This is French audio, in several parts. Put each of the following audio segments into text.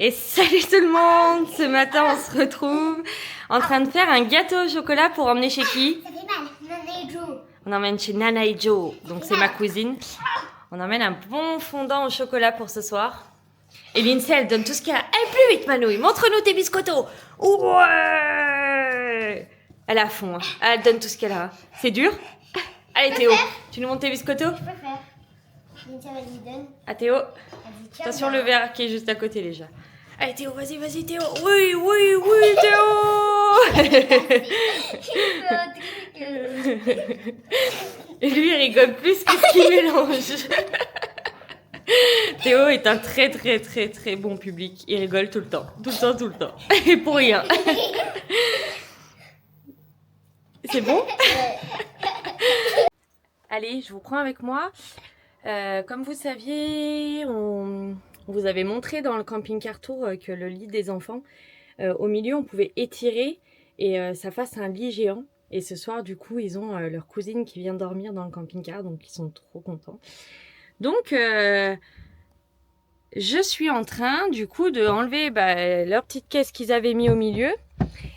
Et salut tout le monde! Ce matin, on se retrouve en train de faire un gâteau au chocolat pour emmener chez qui? Ça fait mal, Nana et Joe. On emmène chez Nana et Joe, donc c'est ma cousine. On emmène un bon fondant au chocolat pour ce soir. Et Lindsay, elle donne tout ce qu'elle a. Allez, plus vite, Manouille! Montre-nous tes biscottos! Ouais! Elle est à fond, hein. Elle donne tout ce qu'elle a. C'est dur? Allez, Théo, tu nous montres tes biscottos? Je peux faire. Lindsay, vas-y, donne. Ah, Théo, Elle dit, tiens, attention bah. le verre qui est juste à côté déjà. Allez Théo, vas-y, vas-y Théo. Oui, oui, oui Théo. Et lui il rigole plus que ce qu'il mélange. Théo est un très très très très bon public. Il rigole tout le temps. Tout le temps, tout le temps. Et pour rien. C'est bon? Allez, je vous prends avec moi. Comme vous saviez, on vous avait montré dans le camping-car tour que le lit des enfants, au milieu, on pouvait étirer et ça fasse un lit géant. Et ce soir, du coup, ils ont leur cousine qui vient dormir dans le camping-car, donc ils sont trop contents. Donc, je suis en train, du coup, de enlever leur petite caisse qu'ils avaient mis au milieu.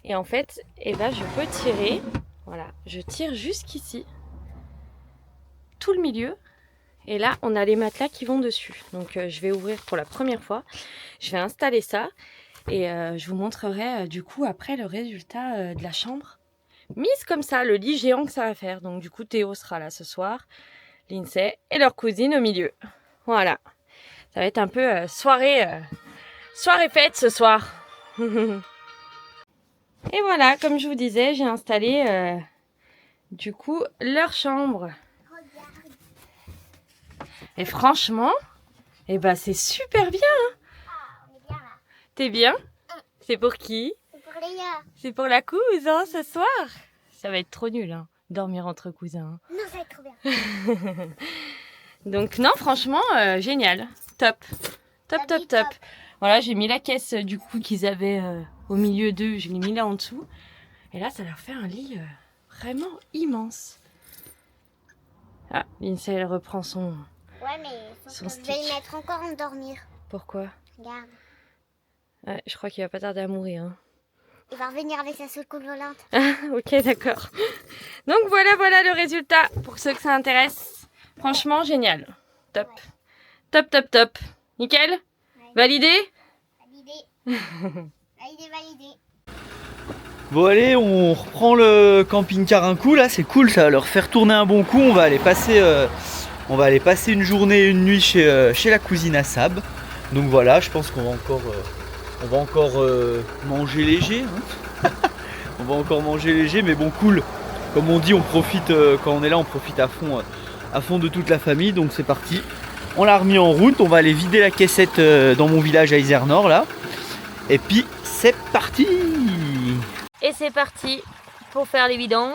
Et en fait, je peux tirer. Voilà, je tire jusqu'ici, tout le milieu. Et là, on a les matelas qui vont dessus. Donc, je vais ouvrir pour la première fois. Je vais installer ça. Et je vous montrerai du coup après le résultat de la chambre. Mise comme ça, le lit géant que ça va faire. Donc, du coup, Théo sera là ce soir. Lindsay et leur cousine au milieu. Voilà. Ça va être un peu soirée fête ce soir. Et voilà, comme je vous disais, j'ai installé du coup leur chambre. Et franchement, c'est super bien. Hein. On est bien là. T'es bien? C'est pour qui? C'est pour les gars. C'est pour la cousine ce soir. Ça va être trop nul, hein, dormir entre cousins. Non, ça va être trop bien. Donc non, franchement, génial. Top. Top, top, top. Voilà, j'ai mis la caisse du coup qu'ils avaient au milieu d'eux. Je l'ai mis là en dessous. Et là, ça leur fait un lit vraiment immense. Ah, Lindsay, elle reprend son... Ouais, mais Son je vais stick. le mettre encore en dormir. Pourquoi? Regarde. Ouais, je crois qu'il va pas tarder à mourir. Hein. Il va revenir avec sa soucoupe volante. Ah, ok, d'accord. Donc voilà le résultat pour ceux que ça intéresse. Franchement, génial. Top. Ouais. Top, top, top. Nickel? Ouais. Validé? Validé. Validé, validé. Bon allez, on reprend le camping-car un coup là, c'est cool, ça va leur faire tourner un bon coup. On va aller passer une journée et une nuit chez la cousine à Sab. Donc voilà, je pense qu'on va encore, manger léger. Hein. On va encore manger léger, mais bon cool. Comme on dit, on profite quand on est là, on profite à fond de toute la famille. Donc c'est parti. On l'a remis en route. On va aller vider la caissette dans mon village à Isère Nord là. Et puis c'est parti. Et c'est parti pour faire les vidanges.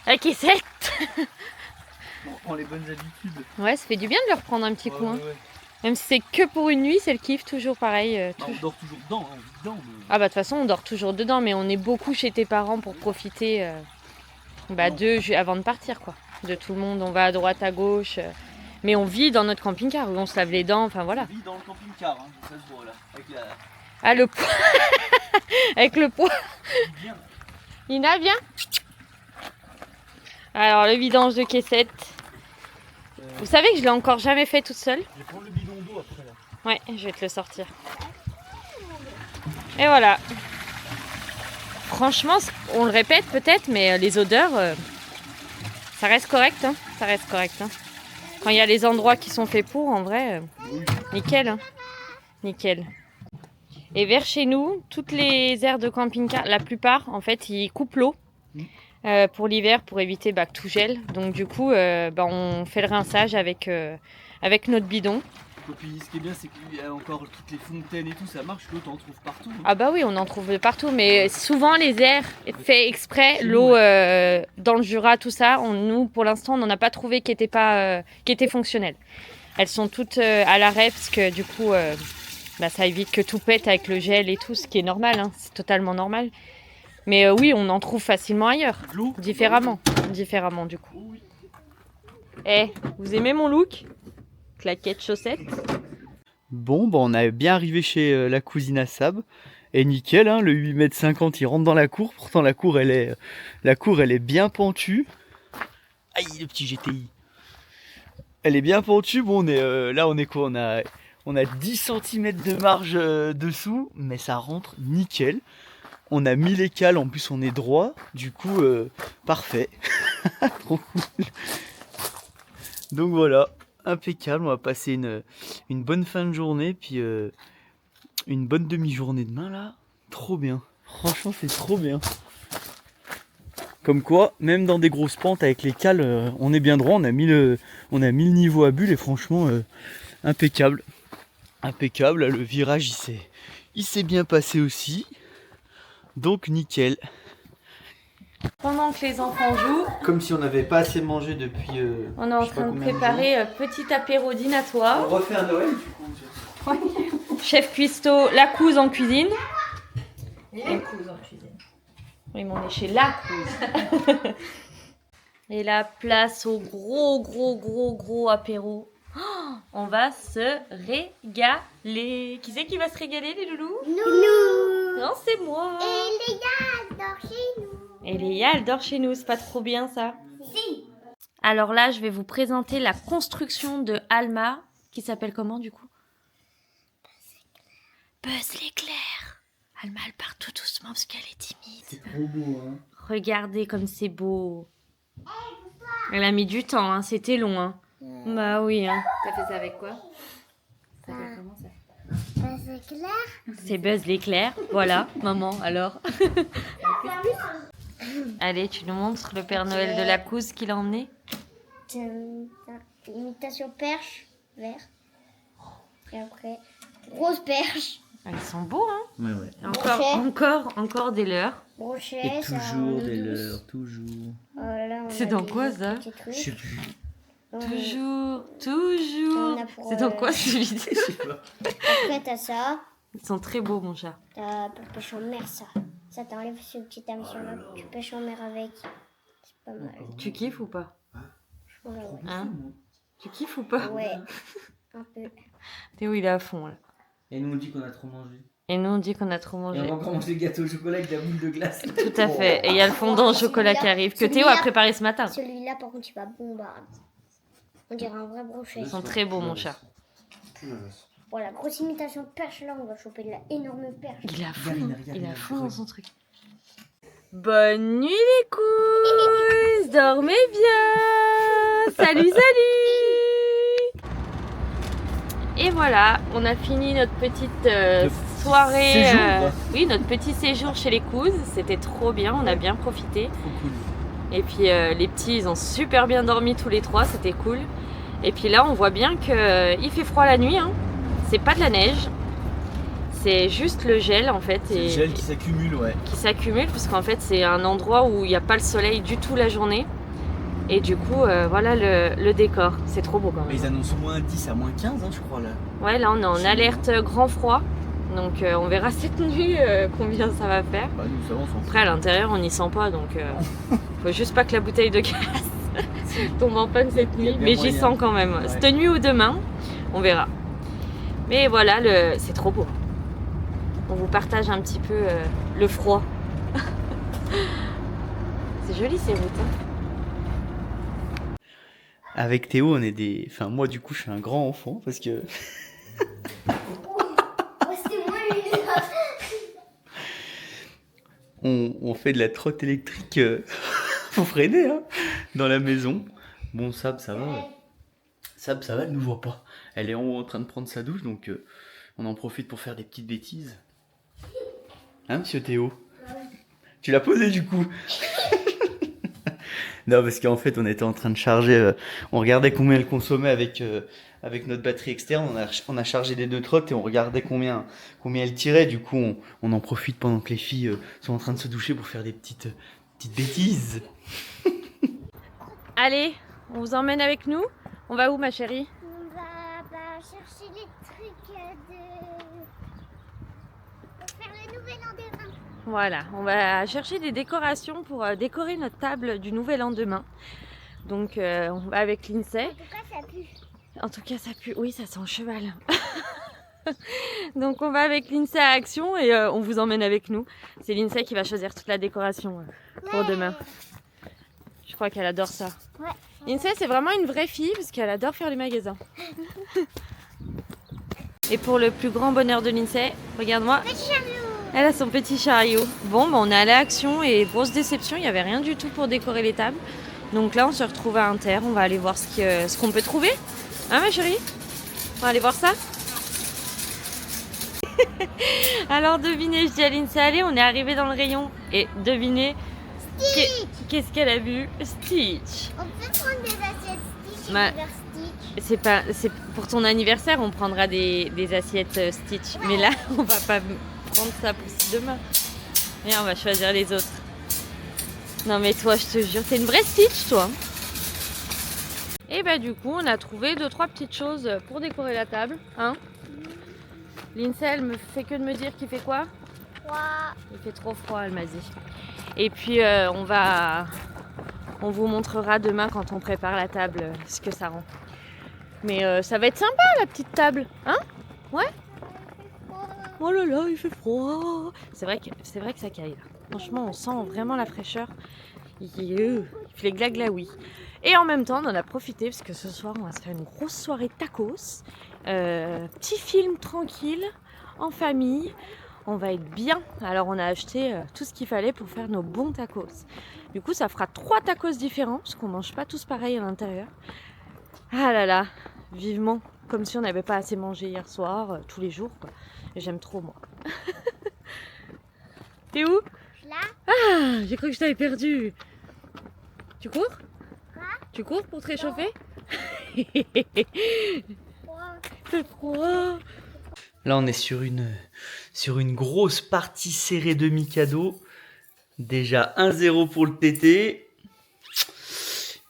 La caissette. On reprend les bonnes habitudes. Ouais, ça fait du bien de leur prendre un petit coup. Hein. Ouais. Même si c'est que pour une nuit, c'est le kiff, toujours pareil. Bah, on dort toujours dedans, hein, on vit dedans. Mais... Ah bah de toute façon, on dort toujours dedans, mais on est beaucoup chez tes parents pour profiter d'eux avant de partir, quoi. De tout le monde, on va à droite, à gauche. Mais on vit dans notre camping-car, où on se lave les dents, enfin voilà. On vit dans le camping-car, hein, ça se voit là. Avec la... Ah, le poids. Avec le poids. Bien. Lina, viens. Alors, le vidange de caissette. Vous savez que je l'ai encore jamais fait toute seule. Je vais prendre le bidon d'eau après là. Ouais, je vais te le sortir. Et voilà. Franchement, on le répète peut-être, mais les odeurs, ça reste correct. Hein. Ça reste correct. Hein. Quand il y a les endroits qui sont faits pour, en vrai, nickel. Hein. Nickel. Et vers chez nous, toutes les aires de camping-car, la plupart, en fait, ils coupent l'eau pour l'hiver, pour éviter que tout gèle. Donc du coup, on fait le rinçage avec notre bidon. Et puis ce qui est bien, c'est qu'il y a encore toutes les fontaines et tout, ça marche, l'eau t'en trouves partout. Hein. Ah bah oui, on en trouve partout, mais souvent les aires fait exprès, l'eau dans le Jura, tout ça, nous pour l'instant on n'en a pas trouvé qui étaient fonctionnelles. Elles sont toutes à l'arrêt parce que du coup ça évite que tout pète avec le gel et tout, ce qui est normal, hein, c'est totalement normal. Mais oui, on en trouve facilement ailleurs, différemment du coup. Oh oui. Vous aimez mon look? Claquettes, chaussettes. Bon, bah on est bien arrivé chez la cousine à Sab. Et nickel, hein, le 8,50 m il rentre dans la cour. Pourtant la cour elle est bien pentue. Aïe, le petit GTI. Elle est bien pentue. Bon, là on est quoi? On a 10 cm de marge dessous, mais ça rentre nickel. On a mis les cales, en plus on est droit. Du coup, parfait. Trop cool. Donc voilà, impeccable. On va passer une bonne fin de journée, puis une bonne demi-journée demain là. Trop bien. Franchement, c'est trop bien. Comme quoi, même dans des grosses pentes avec les cales, on est bien droit. On a mis le niveau à bulle et franchement, impeccable. Impeccable. Là, le virage, il s'est bien passé aussi. Donc nickel. Pendant que les enfants jouent, Comme si on n'avait pas assez mangé depuis. on est en train de préparer petit apéro dînatoire. On refait un Noël du coup. Chef cuistot, la couse en cuisine. Et les couses en cuisine. Oui, mais on est chez la couse. Et la place au gros apéro. Oh, on va se régaler. Qui c'est qui va se régaler, les loulous? Nous. Non, c'est moi. Et les gars, dors chez nous. Et Léa, elle dort chez nous. C'est pas trop bien, ça? Si. Alors là, je vais vous présenter la construction de Alma, qui s'appelle comment, du coup? Buzz l'éclair. Alma, elle part tout doucement parce qu'elle est timide. C'est trop beau, hein. Regardez comme c'est beau. Elle a mis du temps, hein. C'était long. Hein. Bah oui. Hein. T'as fait ça avec quoi? Ça fait comment ça? C'est clair. C'est Buzz l'éclair. Voilà, maman, alors. Allez, tu nous montres le Père Noël de la couse qu'il a emmené? Imitation perche, vert. Et après, grosse perche. Ils sont beaux, hein. Ouais. Encore des leurs. Brochet, Et ça toujours rend des douce. leurs, toujours. Là, on C'est a dans des quoi, ça? petits trucs. Je sais plus. Toujours. On a pour, C'est dans quoi celui-ci? Je sais pas. Après, t'as ça. Ils sont très beaux, mon chat. T'as pour pêche en mer, ça. Ça t'enlève ce petit hameçon-là. Tu pêches en mer avec. C'est pas mal. Tu kiffes ou pas? Voilà, ouais. Hein? Tu kiffes ou pas? Ouais, un peu. Théo, il est à fond, là. Et nous on dit qu'on a trop mangé. Et nous, on dit qu'on a trop Et mangé. on va encore manger le gâteau au chocolat avec de la boule de glace. Tout à fait. Et il y a le fondant au chocolat qui arrive, que Théo a préparé ce matin. Celui-là, par contre, il va bombarder. On dirait un vrai brochet. Ils sont très beaux, mon chat. Voilà, grosse imitation de perche, là, on va choper de la énorme perche. Il a fond, Regarde, il a regarde, fond regarde. dans son truc. Bonne nuit les cousses, dormez bien. Salut. Et voilà, on a fini notre petite soirée. séjour, quoi. Oui, notre petit séjour chez les cousses. C'était trop bien, on a bien profité. Trop cool. Et puis les petits, ils ont super bien dormi tous les trois, c'était cool. Et puis là, on voit bien qu'il fait froid la nuit. Hein. C'est pas de la neige, c'est juste le gel en fait. C'est le gel qui s'accumule, ouais. Qui s'accumule, parce qu'en fait, c'est un endroit où il n'y a pas le soleil du tout la journée. Et du coup, voilà le décor. C'est trop beau quand Mais même. ils annoncent moins 10 à moins 15, hein, je crois, là. Ouais, là, on est en alerte grand froid. Donc, on verra cette nuit combien ça va faire. Bah, nous savons, on s'en fout. Après, à l'intérieur, on n'y sent pas, donc faut juste pas que la bouteille de gaz tombe en panne cette Il y a nuit. bien Mais j'y moyen. sens quand même. Ouais. Cette nuit ou demain, on verra. Mais voilà, c'est trop beau. On vous partage un petit peu le froid. C'est joli ces routes. Hein. Avec Théo, on est des. Enfin, moi, du coup, je suis un grand enfant parce que. C'était moi, lui. On fait de la trotte électrique pour freiner, hein, dans la maison. Bon, Sab, ça va. Sab, ça va, elle nous voit pas. Elle est en haut en train de prendre sa douche, donc on en profite pour faire des petites bêtises. Hein, monsieur Théo? Tu l'as posé du coup? Non, parce qu'en fait, on était en train de charger. On regardait combien elle consommait avec notre batterie externe. On a chargé les deux trottes et on regardait combien elle tirait. Du coup, on en profite pendant que les filles sont en train de se doucher pour faire des petites bêtises. Allez, on vous emmène avec nous. On va où, ma chérie? On va chercher les trucs pour faire le nouvel an des reins. Voilà, on va chercher des décorations pour décorer notre table du nouvel an demain. Donc, on va avec Lindsay. En tout cas, ça pue. En tout cas, ça pue. Oui, ça sent le cheval. Donc on va avec Lindsay à Action et on vous emmène avec nous. C'est Lindsay qui va choisir toute la décoration pour demain. Je crois qu'elle adore ça. Ouais. Lindsay, c'est vraiment une vraie fille parce qu'elle adore faire les magasins. Et pour le plus grand bonheur de Lindsay, regarde-moi. Elle a son petit chariot. Bon, bah, on est allé à Action et grosse déception, il n'y avait rien du tout pour décorer les tables. Donc là, on se retrouve à Inter. On va aller voir ce qu'on peut trouver. Hein, ma chérie? On va aller voir ça? Alors, devinez, je dis à Lindsay, allez, on est arrivé dans le rayon. Et devinez, qu'est-ce qu'elle a vu? Stitch. On peut prendre des assiettes Stitch et Ma- faire Stitch. C'est pour ton anniversaire, on prendra des assiettes Stitch. Mais là, on va pas prendre ça pour demain. Et on va choisir les autres. Non mais toi, je te jure, t'es une vraie Stitch, toi. Et bah du coup, on a trouvé 2-3 petites choses pour décorer la table. Hein? Lindsay, elle me fait que de me dire qu'il fait quoi? Il fait trop froid, elle m'a dit. Et puis, on vous montrera demain quand on prépare la table ce que ça rend. Mais ça va être sympa, la petite table. Hein? Ouais? Oh là là, il fait froid. C'est vrai que ça caille là. Franchement, on sent vraiment la fraîcheur. Il fait glaglaoui. Et en même temps, on en a profité parce que ce soir, on va se faire une grosse soirée tacos. Petit film tranquille, en famille. On va être bien. Alors, on a acheté tout ce qu'il fallait pour faire nos bons tacos. Du coup, ça fera 3 tacos différents parce qu'on mange pas tous pareil à l'intérieur. Ah là là, vivement. Comme si on n'avait pas assez mangé hier soir, tous les jours, quoi. J'aime trop, moi. T'es où? Là, Ah, j'ai cru que je t'avais perdu. Tu cours? Quoi? Tu cours pour te réchauffer? trois. C'est froid. Là, on est sur une grosse partie serrée de Mikado. Déjà 1-0 pour le TT.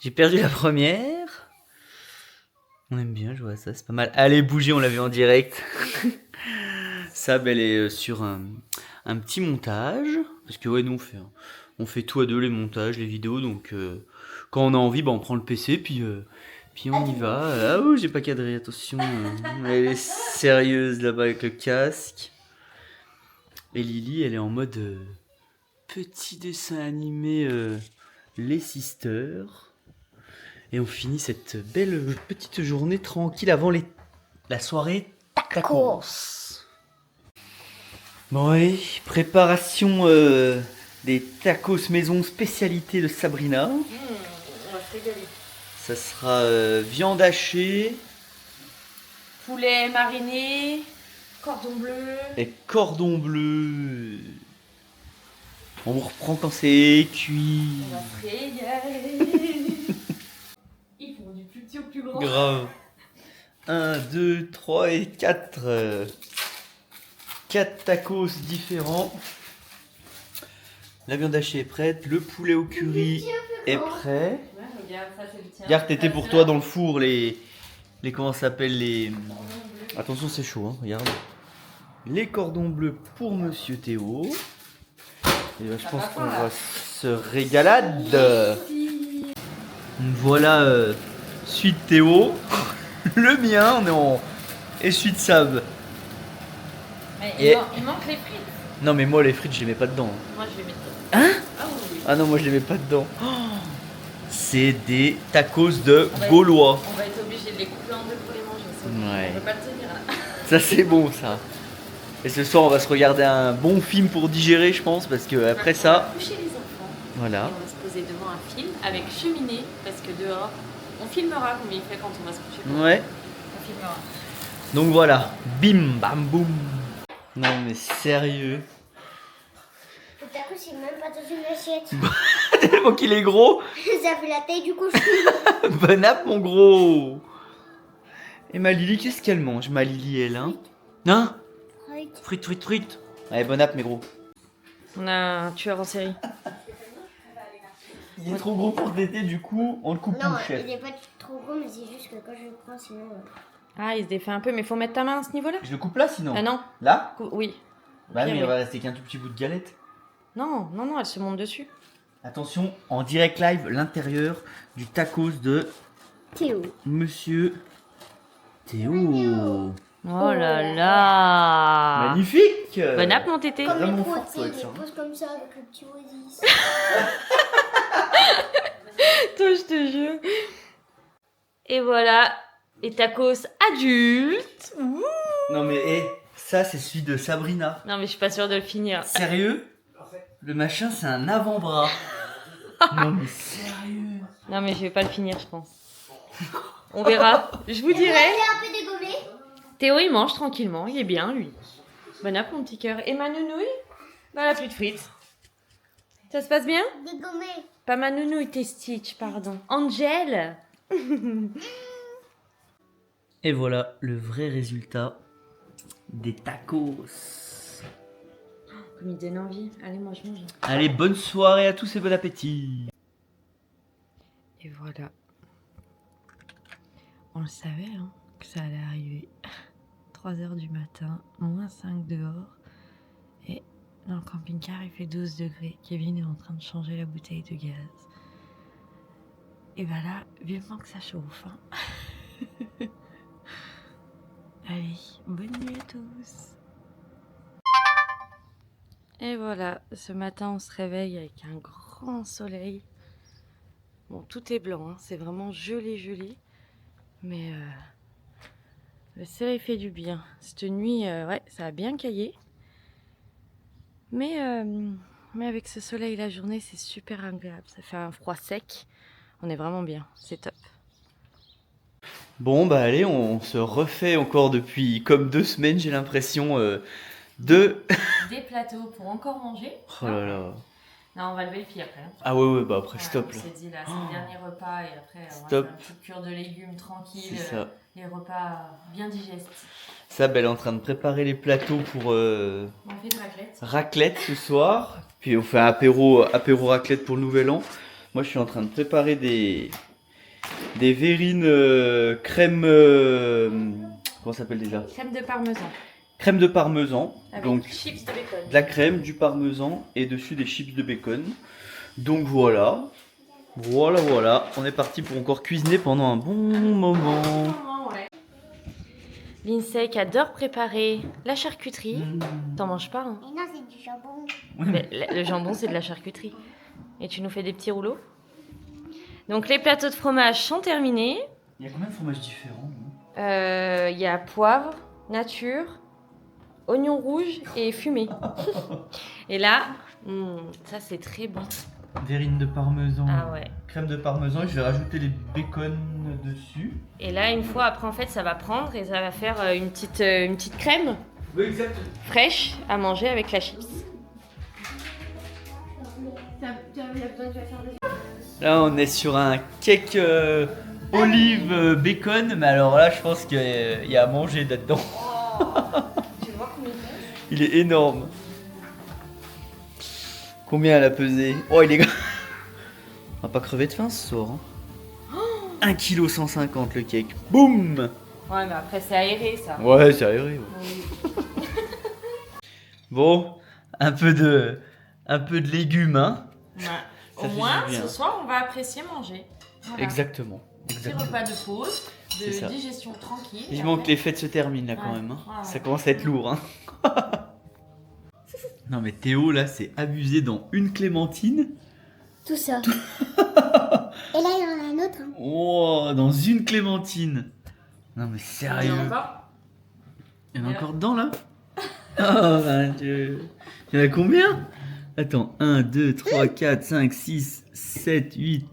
J'ai perdu la première. On aime bien jouer à ça, c'est pas mal. Allez, bouger, on l'a vu en direct. Sab, elle est sur un petit montage. Parce que ouais, nous, on fait tout à deux, les montages, les vidéos. Donc, quand on a envie, bah, on prend le PC, puis on y va. Ah, oh, j'ai pas cadré, attention. Elle est sérieuse là-bas avec le casque. Et Lily, elle est en mode petit dessin animé Les Sisters. Et on finit cette belle petite journée tranquille avant la soirée tacos. Bon allez, préparation des tacos maison spécialité de Sabrina. On va se régaler. Ça sera viande hachée Poulet mariné, cordon bleu. et cordon bleu. On vous reprend quand c'est cuit. On va se régaler. Ils font du plus petit au plus grand. Grave. 1, 2, 3 et 4. 4 tacos différents. La viande hachée est prête. Le poulet au curry est prêt. Ouais, regarde, ça c'est le tien. Regarde, t'étais pour toi dans le four les comment ça s'appelle les. Attention, c'est chaud, hein, regarde. Les cordons bleus pour Monsieur Théo. Et ben, je pense qu'on va se régalade. Donc voilà, suite Théo. Le mien, on est en. Et suite Sab. Mais Et- il manque les frites. Non, mais moi, les frites, je les mets pas dedans. Moi je les mets dedans. Hein? Ah oui. Ah non, moi, je les mets pas dedans. Oh, c'est des tacos de Gaulois. On va être obligé de les couper en deux pour les manger. Ça. Ouais. On peut pas le tenir là. Ça, c'est bon, ça. Et ce soir, on va se regarder un bon film pour digérer, je pense, parce que après On va ça, coucher les enfants. Et voilà. on va se poser devant un film avec cheminée parce que dehors, on filmera combien il fait quand on va se coucher. Ouais. On filmera. Donc voilà, bim, bam, boum. Non, mais sérieux. Le taco, c'est même pas dans une assiette. Tellement qu'il est gros. Ça fait la taille du cochon. Bon app, mon gros. Et ma Lily, qu'est-ce qu'elle mange, ma Lily, elle, hein? Hein? Frites, frites, frites. Allez, bon app, mes gros. On a un tueur en série. Il est trop gros pour Tété, du coup, on le coupe Non, tout, chef. il est pas trop gros, mais c'est juste que quand je le prends, sinon. Ah, il se défait un peu, mais faut mettre ta main à ce niveau-là. Je le coupe là, sinon? Ah non, Là? oui. Bah Pire, mais il oui. va rester qu'un tout petit bout de galette. Non, non, non, elle se monte dessus. Attention, en direct live, l'intérieur du tacos de Théo. Monsieur Théo. Oh là là. Magnifique. Bon app, mon tété. Comme Vraiment les fort, potes, ça va être ils ça. posent comme ça avec le petit oasis. Toi, je te jure. Et voilà, les tacos adultes. Ouh. Non mais ça c'est celui de Sabrina. Non, mais je suis pas sûre de le finir. Sérieux? Le machin c'est un avant-bras. Non mais sérieux? Non, mais je vais pas le finir, je pense. On verra. Je vous dirai. C'est un peu dégommé. Théo, il mange tranquillement. Il est bien, lui. Bon app, mon petit cœur. Et ma nounouille? Bah, elle a plus de frites. Ça se passe bien? Dégommé. Pas ma nounouille, t'es Stitch, pardon. Angel. Et voilà le vrai résultat des tacos. Comme il donne envie. Allez, moi, je mange. Allez, bonne soirée à tous et bon appétit. Et voilà. On le savait, hein, que ça allait arriver. 3h du matin, -5 dehors. Et dans le camping-car, il fait 12 degrés. Kevin est en train de changer la bouteille de gaz. Et bah là, vivement que ça chauffe. Hein. Allez, bonne nuit à tous. Et voilà, ce matin, on se réveille avec un grand soleil. Bon, tout est blanc, hein, c'est vraiment gelé. Mais le soleil fait du bien. Cette nuit, ouais, ça a bien caillé. Mais avec ce soleil la journée, c'est super agréable. Ça fait un froid sec. On est vraiment bien, c'est top. Bon bah allez, on se refait encore depuis comme 2 semaines j'ai l'impression de... Des plateaux pour encore manger. Oh là là. Non, on va lever le pied après. Hein. Ah ouais bah après Ouais, stop on là. s'est dit là, c'est le dernier repas et après on Stop. va faire une petite cure de légumes tranquille. C'est ça. Les repas bien digestes. Sab elle est en train de préparer les plateaux pour On fait de raclette. raclette ce soir. Puis on fait un apéro raclette pour le nouvel an. Moi je suis en train de préparer des verrines crème... comment ça s'appelle déjà? Crème de parmesan. Crème de parmesan. Avec Donc chips de bacon. de la crème, du parmesan et dessus des chips de bacon. Donc voilà. Voilà. On est parti pour encore cuisiner pendant un bon moment. L'INSEC adore préparer la charcuterie. T'en manges pas, hein? Mais non, c'est du jambon. Mais le jambon, c'est de la charcuterie. Et tu nous fais des petits rouleaux. Donc les plateaux de fromage sont terminés. Il y a combien de fromages différents? Il y a poivre, nature, oignon rouge et fumé. Et là, ça c'est très bon. Verrine de parmesan. Ah ouais. Crème de parmesan. Et je vais rajouter les bacon dessus. Et là, une fois après, en fait, ça va prendre et ça va faire une petite crème Oui, exact. fraîche à manger avec la chips. Là, on est sur un cake olive bacon. Mais alors là, je pense qu'il y a à manger là-dedans. Tu vois combien Il est énorme. Combien elle a pesé? Oh, il est... On va pas crever de faim ce soir. Hein. 1,150 kg le cake. Boum! Ouais, mais après, c'est aéré ça. Ouais, c'est aéré. Ouais. Oui. Bon, un peu de légumes, hein? Ouais. Ça Au fait moins, du bien. ce soir, on va apprécier manger. Voilà. Exactement. Petit repas de pause, C'est ça. de digestion tranquille. Vivement Après- que les fêtes se terminent là quand Ouais. même. Hein. Ouais. Ça commence à être lourd. Hein. Non mais Théo là c'est abusé dans une clémentine. Tout ça. Et là, il y en a un autre. Hein. Oh, dans une clémentine. Non mais Il y en a sérieux. encore. Il y en a encore dedans là? Oh mon dieu. Il y en a combien? Attends, 1, 2, 3, 4, 5, 6, 7, 8,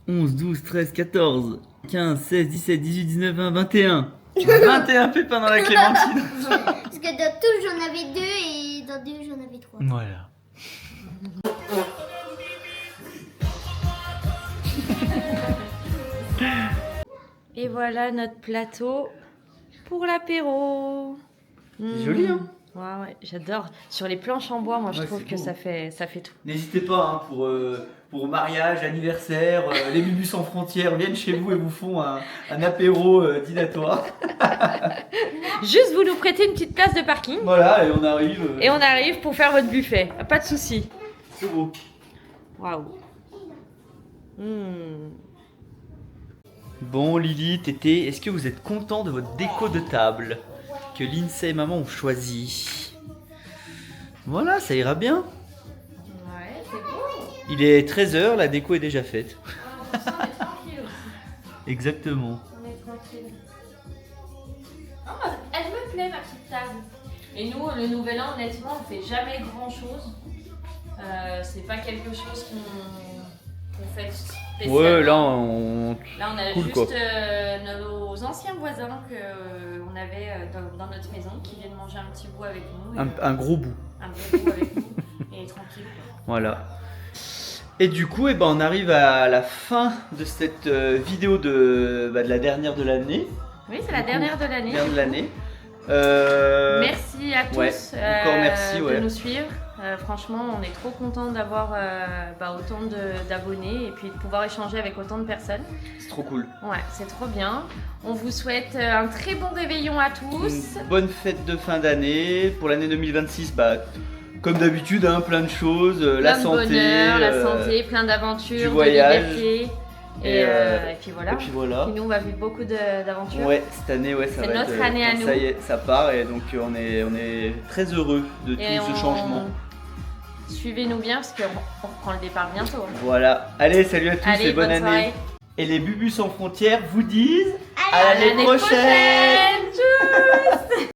11, 12, 13, 14, 15, 16, 17, 18, 19, 20, 21. 21 pépins dans la clémentine. Parce que dans tout, j'en avais 2 et dans 2, j'en avais 3. Voilà. Et voilà notre plateau pour l'apéro. C'est joli, hein? Ouais, j'adore. Sur les planches en bois, moi je Ouais, trouve c'est que beau. ça fait tout. N'hésitez pas hein, pour mariage, anniversaire, les Bubus sans frontières viennent chez vous et vous font un apéro dînatoire. Juste vous nous prêtez une petite place de parking Voilà, et on arrive. et on arrive pour faire votre buffet. Pas de souci. C'est beau. Waouh. Bon Lily, Tété, est-ce que vous êtes content de votre déco de table? que Lindsay et maman ont choisi. Voilà, ça ira bien. Ouais, c'est beau. Il est 13h, la déco est déjà faite. On est tranquille aussi. Exactement. On est tranquille. Oh, elle me plaît ma petite table. Et nous, le nouvel an, honnêtement, on fait jamais grand chose. C'est pas quelque chose qu'on fait spécialement. Ouais, là on a cool, juste quoi. Nos anciens voisins qu'on avait dans notre maison qui viennent manger un petit bout avec nous. un gros bout. Un gros bout avec nous et tranquille. Quoi. Voilà. Et du coup, eh ben, on arrive à la fin de cette vidéo de la dernière de l'année. Oui, c'est la dernière de l'année. Dernière de l'année. Merci à tous encore merci, de ouais. nous suivre. Franchement, on est trop contents d'avoir autant d'abonnés et puis de pouvoir échanger avec autant de personnes. C'est trop cool. Ouais, c'est trop bien. On vous souhaite un très bon réveillon à tous. Une bonne fête de fin d'année. Pour l'année 2026, comme d'habitude, hein, plein de choses. La Plein de santé. bonheur, la santé, plein d'aventures, du de voyage. liberté. Et puis voilà. Et puis voilà. Et nous, on va vivre beaucoup d'aventures. Ouais, cette année, ouais, ça C'est va notre être, année à nous. Ça y est, ça part et donc on est très heureux de Et tout ce changement. Suivez-nous bien parce qu'on reprend le départ bientôt. Voilà. Allez, salut à tous Allez, et bonne année. soirée. Et les Bubus sans frontières vous disent À l'année prochaine. Tchuss.